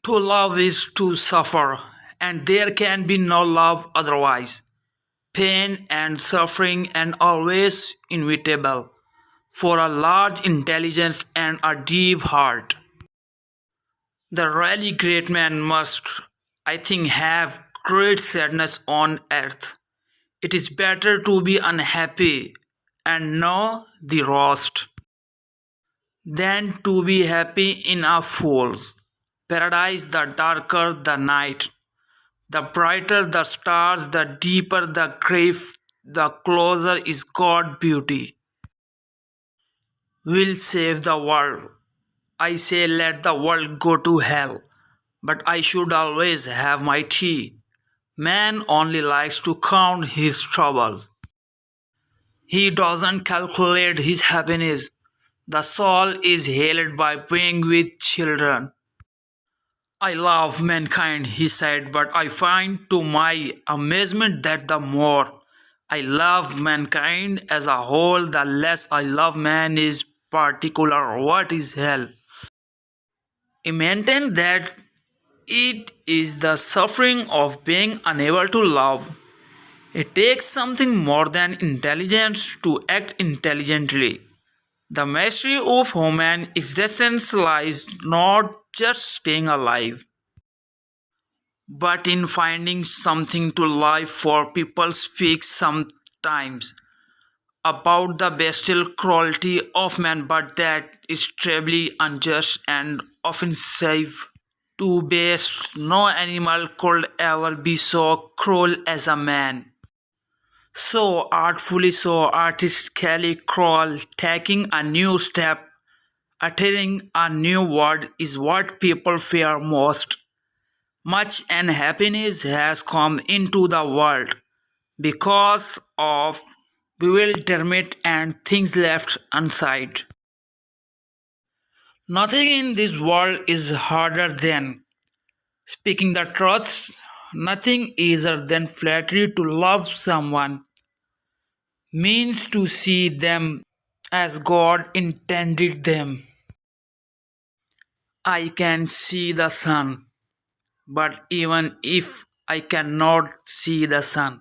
To love is to suffer, and there can be no love otherwise. Pain and suffering and always inevitable for a large intelligence and a deep heart. The really great man must, I think, have great sadness on earth. It is better to be unhappy and know the roast than to be happy in a fool's paradise. The darker the night, the brighter the stars, the deeper the grave, the closer is God beauty. Will save the world. I say let the world go to hell, but I should always have my tea. Man only likes to count his troubles. He doesn't calculate his happiness. The soul is healed by being with children. I love mankind, he said, but I find to my amazement that the more I love mankind as a whole, the less I love man is particular. What is hell? He maintained that it is the suffering of being unable to love. It takes something more than intelligence to act intelligently. The mystery of human existence lies not just staying alive, but in finding something to live for. People speak sometimes about the bestial cruelty of man, but that is terribly unjust and offensive to beasts. No animal could ever be so cruel as a man. So artfully, so artistically cruel, taking a new step, uttering a new word is what people fear most. Much unhappiness has come into the world because of bewilderment and things left unsaid. Nothing in this world is harder than speaking the truth. Nothing easier than flattery. To love someone means to see them as God intended them. I can see the sun, but even if I cannot see the sun,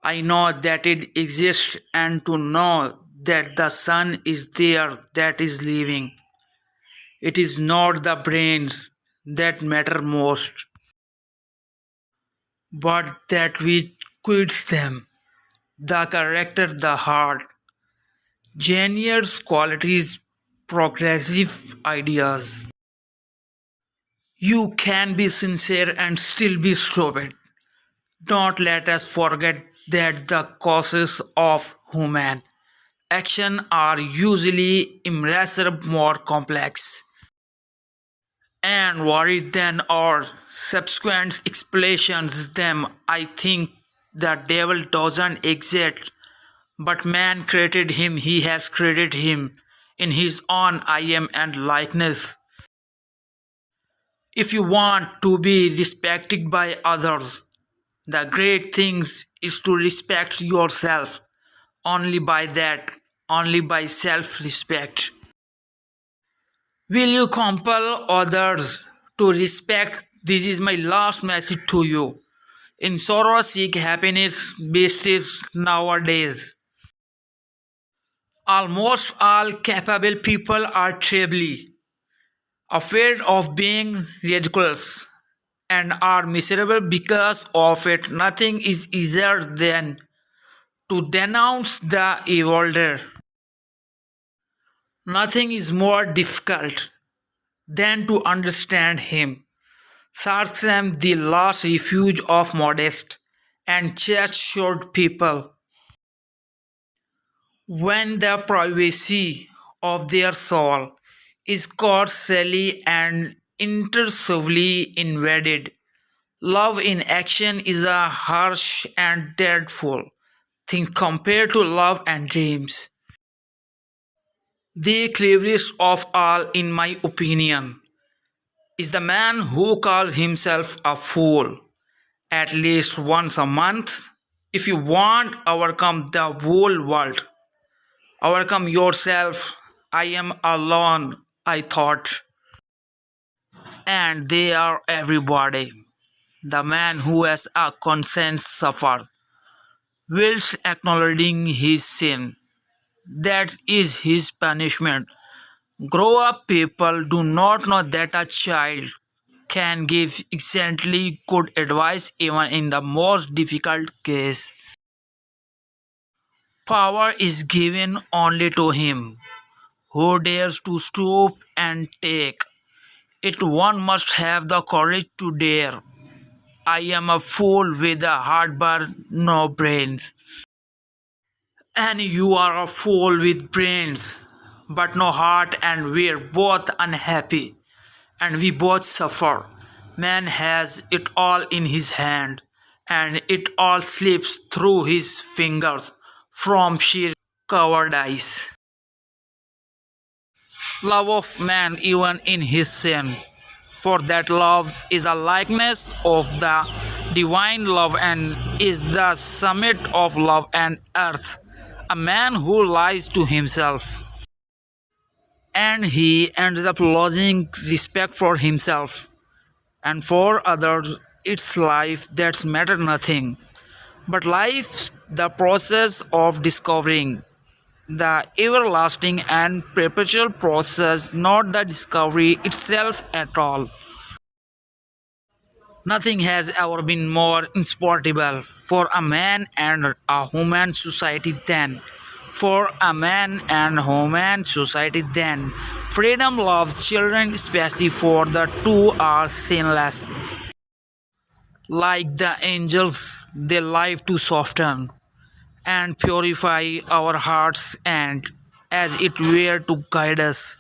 I know that it exists, and to know that the sun is there, that is living. It is not the brains that matter most, but that which quits them, the character, the heart, genius qualities, progressive ideas. You can be sincere and still be stupid. Don't let us forget that the causes of human action are usually immeasurably more complex and varied than our subsequent explanations. Them, I think the devil doesn't exist, but man created him. He has created him in his own I am and likeness. If you want to be respected by others, the great thing is to respect yourself. Only by that, only by self respect, will you compel others to respect. This is my last message to you. In sorrow, seek happiness. Beasts nowadays. Almost all capable people are terribly afraid of being ridiculous and are miserable because of it. Nothing is easier than to denounce the evildoer. Nothing is more difficult than to understand him. Sarcasm, the last refuge of modest and chest-short people, when the privacy of their soul is coarsely and intrusively invaded. Love in action is a harsh and dreadful thing compared to love and dreams. The cleverest of all, in my opinion, is the man who calls himself a fool at least once a month. If you want to overcome the whole world, overcome yourself. I am alone, I thought. and they are everybody. The man who has a conscience suffers, whilst acknowledging his sin. That is his punishment. Grow up people do not know that a child can give excellently good advice even in the most difficult case. Power is given only to him who dares to stoop and take it. One must have the courage to dare. I am a fool with a heart but no brains. And you are a fool with brains but no heart, and we're both unhappy and we both suffer. Man has it all in his hand, and it all slips through his fingers from sheer cowardice. Love of man even in his sin, for that love is a likeness of the divine love and is the summit of love and earth. A man who lies to himself and he ends up losing respect for himself and for others. It's life that matter nothing but life, the process of discovering the everlasting and perpetual process, not the discovery itself at all. Nothing has ever been more insupportable for a man and a human society than freedom. Loves children, especially for the two are sinless. Like the angels, they live to soften and purify our hearts and as it were to guide us.